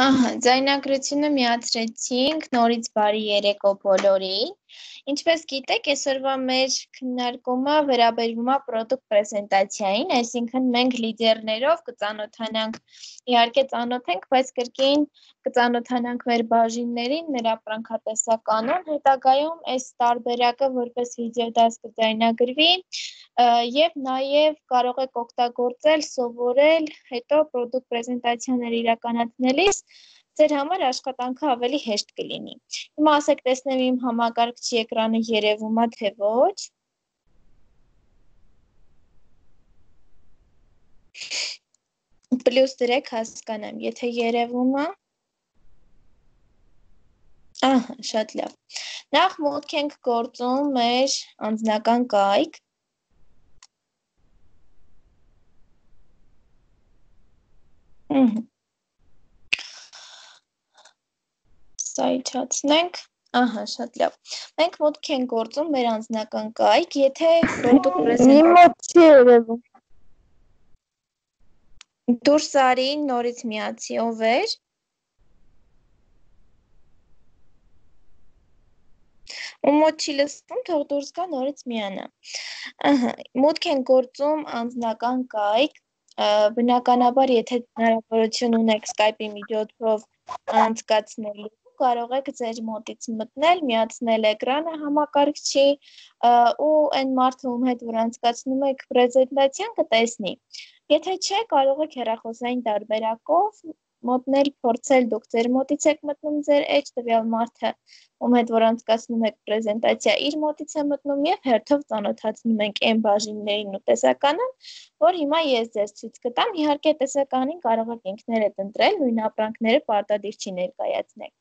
Ահա, ձայնագրությունը միացրեցինք, նորից բարի երեկո բոլորին։ Ինչպես գիտեք, այսօրվա մեր քննարկումը վերաբերվում է product պրեզենտացիային, այսինքն մենք լիդերներով կծանոթանանք, իհարկե ծանոթենք, բայց կրկին կծանոթանանք մեր բաժիններին, մեր ապրանքատեսականուն, հետագայում այս տարբերակը որպես վիդեոդաս կձայնագրվի եւ նաեւ կարող եք օգտագործել, սովորել, հետո product պրեզենտացիաներ իրականացնելիս ձեր համար աշխատանքը ավելի հեշտ կլինի։ Հիմա ասեք տեսնեմ իմ համակարգչի էկրանը երևում է թե ոչ։ Պլյուս դրեք հասկանամ, եթե երևում է։ Ահա, շատ լավ։ Նախ մուտք ենք գործում մեր անձնական կայք։ Սա իջացնենք, ահա, շատ լավ։ Մենք մուտք ենք գործում մեր անձնական կայք, եթե product պրեզենտացիա դուրս արի, նորից միացի, ով էր։ Ու մոտ չի լսվում, թող դուրս գա, նորից միանա։ Ահա, մուտք ենք գործում անձնական կայք, բնականաբար, եթե հնարավորություն ունեք Skype-ի միջոցով անցկացնելու, կարող եք ձեր մոտից մտնել, միացնել էկրանը համակարգչի ու այն մարդը, ում հետ որ անցկացնում եք պրեզենտացիան, կտեսնի։ Եթե չէ, կարող եք հեռախոսային տարբերակով մոտնել, փորձել, դուք ձեր մոտից եք մտնում ձեր էջ, տվյալ մարդը, ում հետ որ անցկացնում եք պրեզենտացիա, իր մոտից է մտնում եւ հերթով ծանոթացնում ենք այն բաժիններին ու տեսականին, որ հիմա ես ձեզ ցույց կտամ, իհարկե տեսականին կարող եք ինքներդ ընտրել, նույն ապրանքները պարտադիր չի ներկայացնել։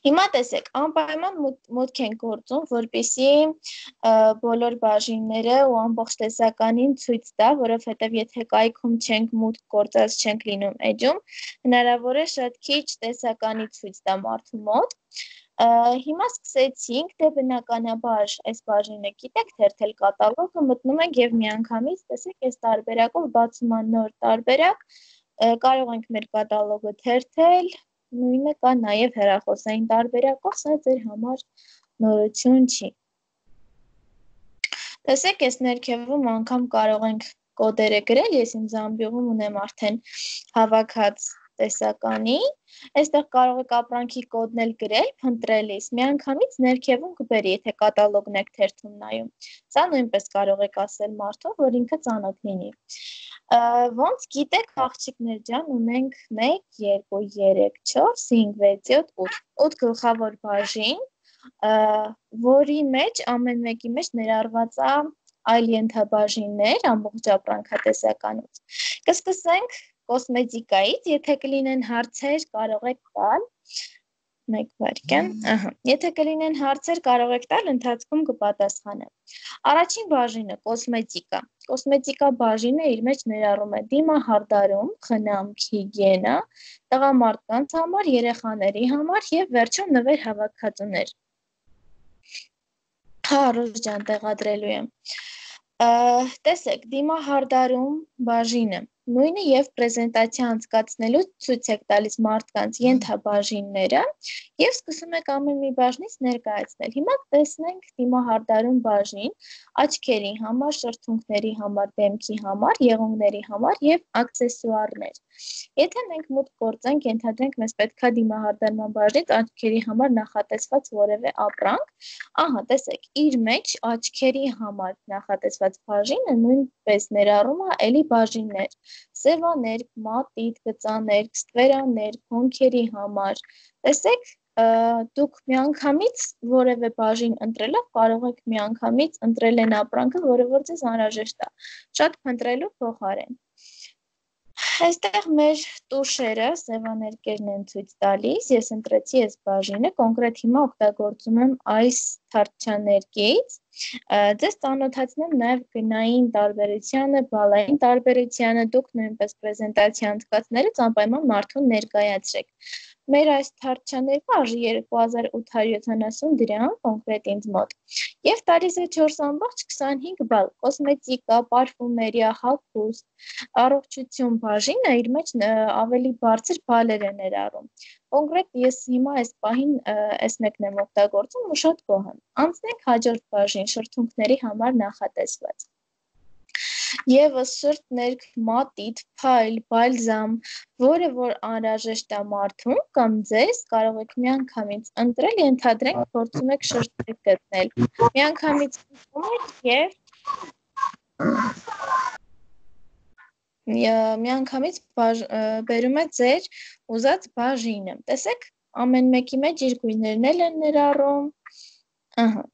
Հիմա տեսեք, անպայման մուտք ենք գործում, որպեսզի բոլոր բաժինները ու ամբողջ տեսականին ցույց տա, որովհետև եթե կայքում չենք մուտք գործած չենք լինում էջում, հնարավոր է շատ քիչ տեսականի ցույց տա մարդու մոտ։ Հիմա սկսեցինք, դե բնականաբար այս բաժինը գիտեք, թերթել կատալոգը մտնում ենք եւ միանգամից տեսեք այս տարբերակով բացում ան նոր տարբերակ, կարող ենք մեր կատալոգը թերթել, նույնը կա նաև հեռախոսային տարբերակով, սա ձեր համար նորություն չի։ Տեսեք, այս ներքևում անգամ կարող ենք կոդերը գրել, ես իմ զամբյուղում ունեմ արդեն հավաքած տեսականի, այստեղ կարող եք ապրանքի կոդն էլ գրել, փնտրելիս, միանգամից ներքևում կբերի, եթե կատալոգն եք թերթում նայում։ Սա նույնպես կարող եք ասել մարդուն, որ ինքը ծանոթ լինի։ Ոնց գիտեք, աղջիկներ ջան, ունենք 1, 2, 3, 4, 5, 6, 7, 8, 8 գլխավոր բաժին, որի մեջ, ամեն մեկի մեջ ներառված է այլ ենթաբաժիններ, ամբողջ ապրանքատեսականուց։ Կսկսենք կոսմետիկայից, եթե կլինեն հարցեր, կարող եք տալ, մեկ վայրկյան, եթե կլինեն հարցեր, կարող եք տալ, ընթացքում կպատասխանեմ։ Առաջին բաժինը կոսմետիկա։ Կոսմետիկա բաժինը իր մեջ ներառում է դիմահարդարում, խնամք, հիգիենա, տղամարդկանց համար, երեխաների համար եւ վերջում նվեր հավաքածուներ։ Ռուժ ջան, տեղադրելու եմ։ Տեսեք, դիմահարդարում բաժինը նույնը եւ պրեզենտացիա անցկացնելու ցույց եք տալիս մարդկանց ենթաբաժինները եւ սկսում եք ամեն մի բաժնից ներկայացնել։ Հիմա տեսնենք դիմահարդարում բաժին, աչքերի համար, շրթունքների համար, դեմքի համար, եղունգների համար եւ աքսեսուարներ։ Եթե մենք մուտք գործենք, ենթադրենք մեզ պետքա դիմահարդարման բաժնից աչքերի համար նախատեսված որևէ ապրանք, ահա տեսեք, իր մեջ աչքերի համար նախատեսված բաժինը նույնպես ներառում է էլի բաժիններ, սևաներկ, մատիտ, գծաներկ, ստվերաներկ, հոնքերի համար, տեսեք, դուք միանգամից որևէ բաժին ընտրելով կարող եք միանգամից ընտրել այն ապրանքը, որը որ ձեզ անհրաժեշտ է, շատ փնտրելու փոխարեն։ Այստեղ մեր տուշերը, սևաներկերն են ցույց տալիս, ես ընտրեցի այս բաժինը, կոնկրետ հիմա օգտագործում եմ այս թարթչաներկից, ձեզ ծանոթացնեմ նաև գնային տարբերությանը, բալային տարբերությանը, դուք նույնպես պրեզենտացիա անցկացնելուց անպայման մարդուն ներկայացրեք։ Մեր այս թարթչաների արժի 2870 դրամ կոնկրետ ինձ մոտ եւ տալիս է 4.25 բալ կոսմետիկա, պարֆումերիա, հագուստ, առողջություն բաժինը իր մեջ ավելի բարձր բալեր է ներառում։ Կոնկրետ ես հիմա այս պահին այս մեկն եմ օգտագործում ու շատ գոհ եմ։ Անցնենք հաջորդ բաժին շրթունքների համար նախատեսված։ Եվս շրթ, ներք, մատիտ, փայլ, բալզամ, որը որ անհրաժեշտ է մարդուն կամ ձեզ, կարող եք միանգամից ընտրել, ենթադրենք փորձում եք շրթեր գտնել։ Միանգամից ընտրում եք եւ միանգամից բերում է ձեր ուզած բաժինը։ Տեսեք, ամեն մեկի մեջ իր գույներն էլ են ներառում։ Ահա։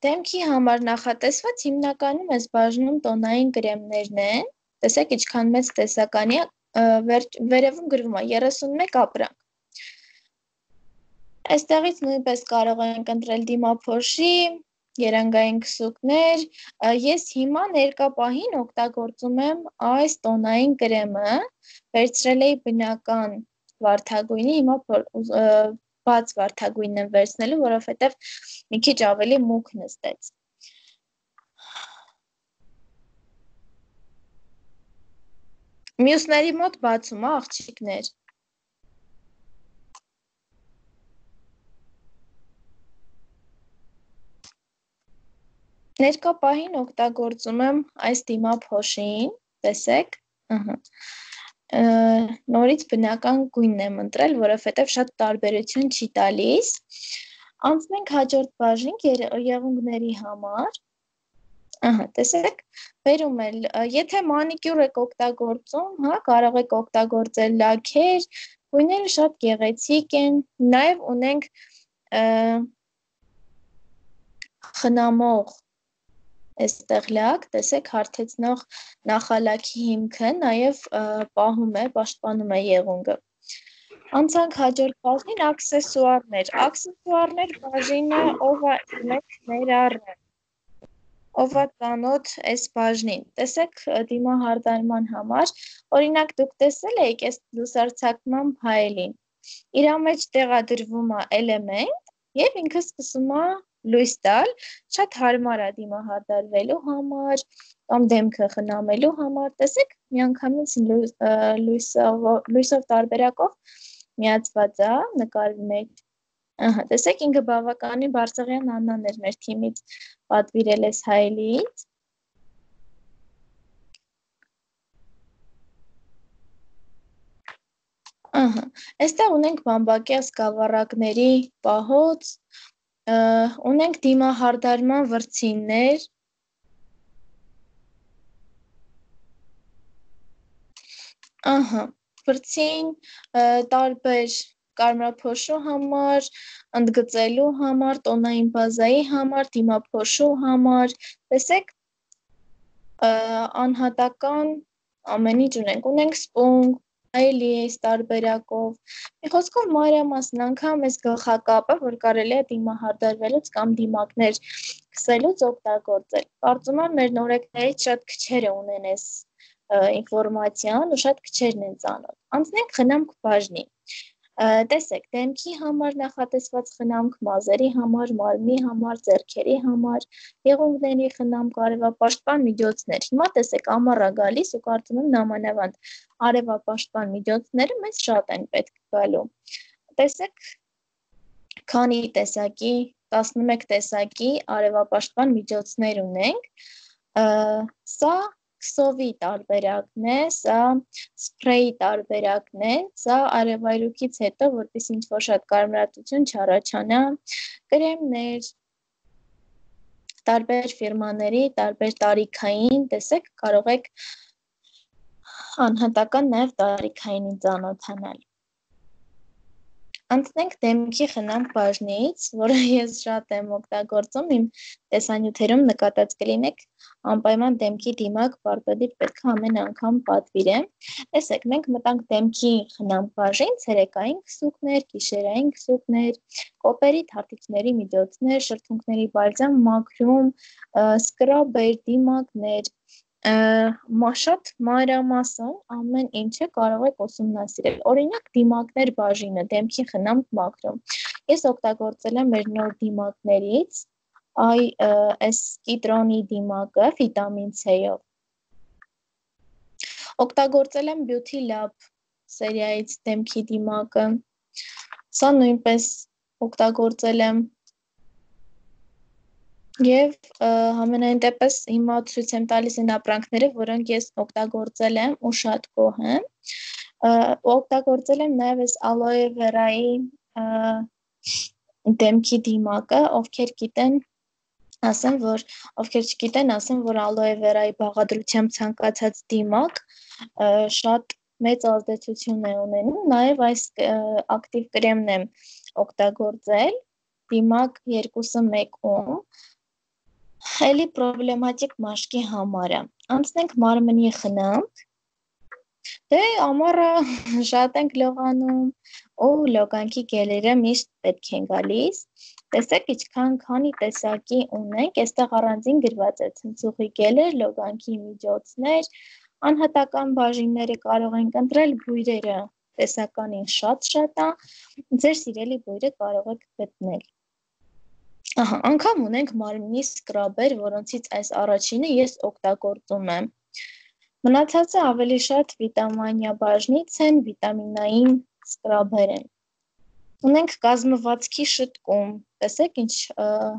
Դեմքի համար նախատեսված հիմնականում այս բաժնում տոնային կրեմներն են, տեսեք ինչքան մեծ տեսականի է, վերևում գրվում է 31 ապրանք։ Այստեղից նույնպես կարող ենք ընտրել դիմափոշի, երանգային քսուկներ, ես հիմա ներկա պահին օգտագործում եմ այս տոնային կրեմը, վերցրել էի բնական վարդագույնի, հիմա բաց վարդագույնն եմ վերցնելու, որովհետև մի քիչ ավելի մուգ նստեց։ Մյուսների մոտ բացում է աղջիկներ։ Ներկա պահին օգտագործում եմ այս դիմափոշին, տեսեք, նորից բնական գույնն եմ ընտրել, որովհետև շատ տարբերություն չի տալիս։ Անցնենք հաջորդ բաժին եղունգների համար։ Ահա, տեսեք, բերում էլ, եթե մանիկյուր եք օգտագործում, հա, կարող եք օգտագործել լաքեր, գույները շատ գեղեցիկ են, նաև ունենք խնամող այստեղ լակ, տեսեք, հարթեցնող նախալաքի հիմքը նաև պահում է, պաշտպանում է եղունգը։ Անցանք հաջորդ բաժին աքսեսուարներ։ Աքսեսուարներ բաժինը ով է մեկ ներառել։ Ով է ծանոթ այս բաժնին։ Տեսեք դիմահարդարման համար, օրինակ դուք տեսել եք այս լուսարձակման փայլին։ Իր մեջ տեղադրվում է էլեմենտ եւ ինքը սկսում է լույս տալ, շատ հարմար է դիմահարդարվելու համար կամ դեմքը խնամելու համար, տեսեք, միանգամից լույսով տարբերակով միացված է նկարի մեջ, ահա, տեսեք, ինքը բավականին Բարսեղյան Աննան էր մեր թիմից պատվիրել էս հայելիից, ահա, այստեղ ունենք բամբակյա սկավառակների պահոց, ունենք դիմահարդարման վրձիններ, ահա, վրձին տարբեր կարմրափոշու համար, ընդգծելու համար, տոնային բազայի համար, դիմափոշու համար, տեսեք, անհատական ամեն ինչ ունենք սպունգ, այլիս տարբերակով, մի խոսքով մանրամասն անգամ այս գլխակապը, որ կարելի է դիմահարդարվելուց կամ դիմակներ քսելուց օգտագործել։ Կարծում եմ մեր նորեկներից շատ քչերը ունեն այս ինֆորմացիան ու շատ քչերն են ծանոթ։ Անցնենք խնամք բաժնի։ Տեսեք, դեմքի համար նախատեսված խնամք, մազերի համար, մարմնի համար, ձեռքերի համար, եղունգների խնամք, արևապաշտպան միջոցներ։ Հիմա տեսեք, ամառ է գալիս ու կարծում եմ նամանավանդ արևապաշտպան միջոցները մեզ շատ են պետք գալու։ Տեսեք, քանի տեսակի, 11 տեսակի արևապաշտպան միջոցներ ունենք, սա քսովի տարբերակն է, սա սփրեյի տարբերակն է, սա արևայրուքից հետո, որպեսզի ինչ-որ շատ կարմրատություն չառաջանա, կրեմներ, տարբեր ֆիրմաների, տարբեր տարիքային, տեսեք, կարող եք անհատական նաև տարիքայինին ծանոթանալ։ Անցնենք դեմքի խնամք բաժնից, որը ես շատ եմ օգտագործում, իմ տեսանյութերում նկատած կլինեք, անպայման դեմքի դիմակ պարտադիր պետք է ամեն անգամ պատվիրեմ։ Տեսեք, մենք մտանք դեմքի խնամք բաժին, ցերեկային քսուկներ, գիշերային քսուկներ, կոպերի թարթիչների միջոցներ, շրթունքների բալզամ, մաքրում, սկրաբեր, դիմակներ, Շատ մանրամասն ամեն ինչը կարող եք ուսումնասիրել։ Օրինակ դիմակներ բաժինը, դեմքի խնամք մաքրում։ Ես օգտագործել եմ մեր նոր դիմակներից այս կիտրոնի դիմակը վիտամին C-ով։ Օգտագործել եմ Beauty Lab սերիայից դեմքի դիմակը։ Սա նույնպես օգտագործել եմ Եվ համենայն դեպս հիմա ցույց եմ տալիս այն ապրանքները, որոնք ես օգտագործել եմ ու շատ գոհ եմ։ Օգտագործել եմ նաև այս ալոե վերայի դեմքի դիմակը, ովքեր չգիտեն, ասեմ, որ ալոե վերայի բաղադրությամբ ցանկացած դիմակ շատ մեծ ազդեցություն է ունենում, նաև այս ակտիվ կրեմն եմ օգտագործել, դիմակ 2-1-ում, Էլի պրոբլեմատիկ մաշկի համար է։ Անցնենք մարմնի խնամք։ Դե ամառը շատ ենք լողանում ու լոգանքի գելերը միշտ պետք են գալիս։ Տեսեք քանի տեսակի ունենք, այստեղ առանձին գրված է ցնցուղի գելեր, լոգանքի միջոցներ, անհատական բաժինները կարող ենք ընտրել, բույրերը տեսականին շատ է, ձեր սիրելի բույրը կարող եք գտնել։ Անգամ ունենք մարմնի սկրաբեր, որոնցից այս առաջինը ես օգտագործում եմ։ Մնացածը ավելի շատ վիտամինյա բաժնից են, վիտամինային սկրաբեր են։ Ունենք կազմվածքի շտկում, տեսեք ինչ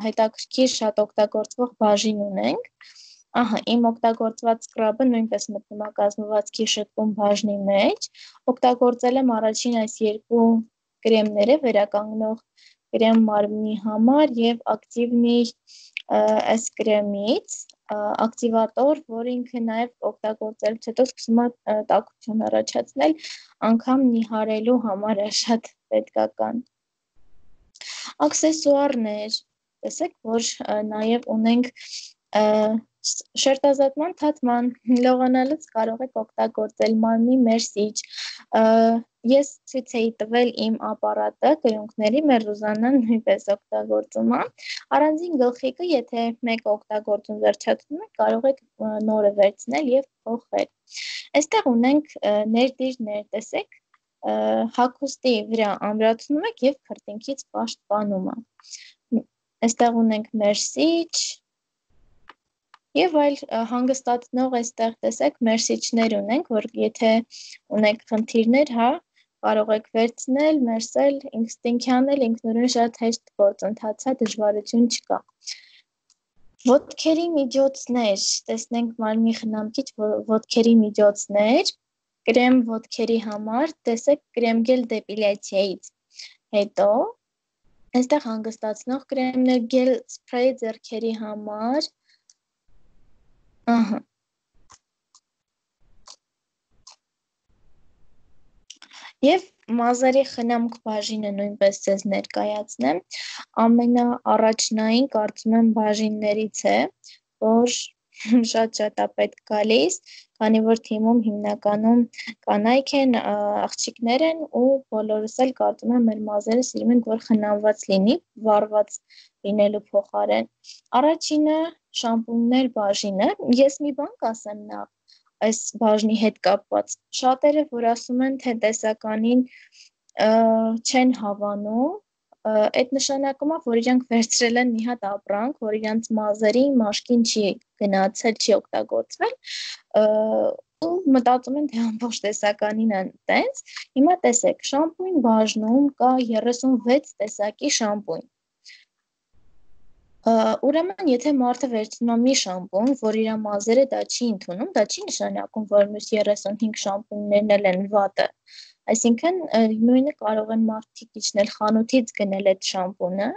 հետաքրքիր շատ օգտագործվող բաժին ունենք։ Իմ օգտագործված սկրաբը նույնպես մտնում է կազմվածքի շտկում բաժնի մեջ։ Օգտագործել եմ առաջին այս երկու կրեմները, վերականգնող կրեմ մարմնի համար և ակտիվնի այս կրեմից, ակտիվատոր, որ ինքը նաև օգտագործելուց հետո սկսում է տաքություն առաջացնել, անգամ նիհարելու համար է շատ պետքական։ Աքսեսուարներ, տեսեք, որ նաև ունենք շերտազատման թաթման, լողանալուց կարող եք օգտագործել մարմնի մերսիչ, ես ցույց էի տվել իմ ապարատը կրունկների, մեր Ռուզաննան նույնպես օգտագործում է, առանձին գլխիկը, եթե մեկը օգտագործում վերջացնում եք, կարող եք նորը վերցնել և փոխել։ Այստեղ ունենք ներդիրներ, տեսեք, հագուստի վրա ամրացնում եք և քրտինքից պաշտպանում է։ Այստեղ ունենք մերսիչ և այլ հանգստացնող այստեղ տեսեք մերսիչներ ունենք, որ եթե ունեք խնդիրներ, կարող եք վերցնել, մերսել, ինքնին անել, ինքնուրույն շատ հեշտ գործընթաց է, դժվարություն չկա։ Ոտքերի միջոցներ, տեսնենք մարմնի խնամքիչ ոտքերի միջոցներ, կրեմ ոտքերի համար, տեսեք կրեմգել դեպիլյացիայից հետո, այստեղ հանգստացնող կրեմներ, գել սփրեյ ձեռքերի համար, Եվ մազերի խնամք բաժինը նույնպես ձեզ ներկայացնեմ, ամենաառաջնային կարծում եմ բաժիններից է, որ շատ է պետք գալիս, քանի որ թիմում հիմնականում կանայք են, աղջիկներ են ու բոլորս էլ կարծում եմ մեր մազերը սիրում ենք, որ խնամված լինի, վառված լինելու փոխարեն։ Առաջինը շամպունյներ բաժինը, ես մի բան կասեմ նախ, այս բաժնի հետ կապված, շատերը, որ ասում են, թե տեսականին չեն հավանում, այդ նշանակում է, որ իրանք վերցրել են մի հատ ապրանք, որ իրանց մազերի մաշկին չի գնացել, չի օգտագործվել, ու մտածում են, թե ամբողջ տեսականին են տենց, հիմա տեսեք, շամպույն բաժնում կա 36 տեսակի շամպույն, ուրեմն, եթե մարդը վերցնում է մի շամպուն, որ իր մազերը դա չի ընդունում, դա չի նշանակում, որ մյուս 35 շամպուններն էլ են վատը, այսինքն նույնը կարող են մարդիկ իջնել խանութից գնել այդ շամպունը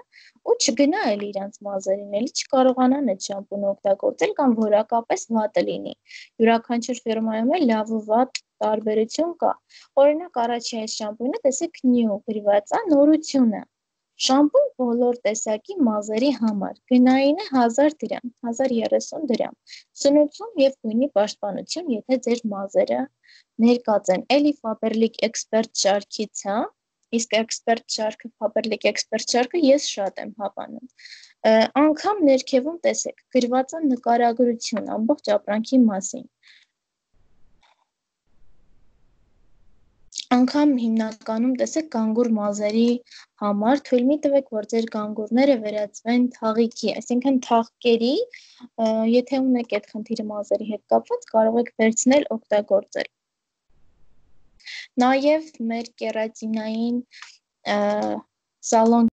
ու չգնա էլ իրանց մազերին, էլի չկարողանան այդ շամպունը օգտագործել կամ որակապես վատը լինի, յուրաքանչյուր ֆիրմայում էլ լավ ու վատ տարբերություն կա, օրինակ առաջի այս շամպունը տեսեք նյու գրված է, նորություն է, շամպուն բոլոր տեսակի մազերի համար, գնայինը 1000 դրամ, 1030 դրամ, սնուցում և գույնի պաշտպանություն, եթե ձեր մազերը ներկած են, էլի Faberlic Expert շարքից է, իսկ էքսպերտ շարքը, Faberlic էքսպերտ շարքը ես շատ եմ հավանում։ Անգամ ներքևում տեսեք, գրված է նկարագրություն ամբողջ ապրանքի մասին։ Անգամ հիմնականում տեսեք կանգուր մազերի համար թույլ մի տվեք, որ ձեր կանգուրները վերածվեն թաղիքի, այսինքն թաղկերի, եթե ունեք այդ խնդիրը մազերի հետ կապված, կարող եք վերցնել, օգտագործել։ Նաև մեր կերատինային սալոն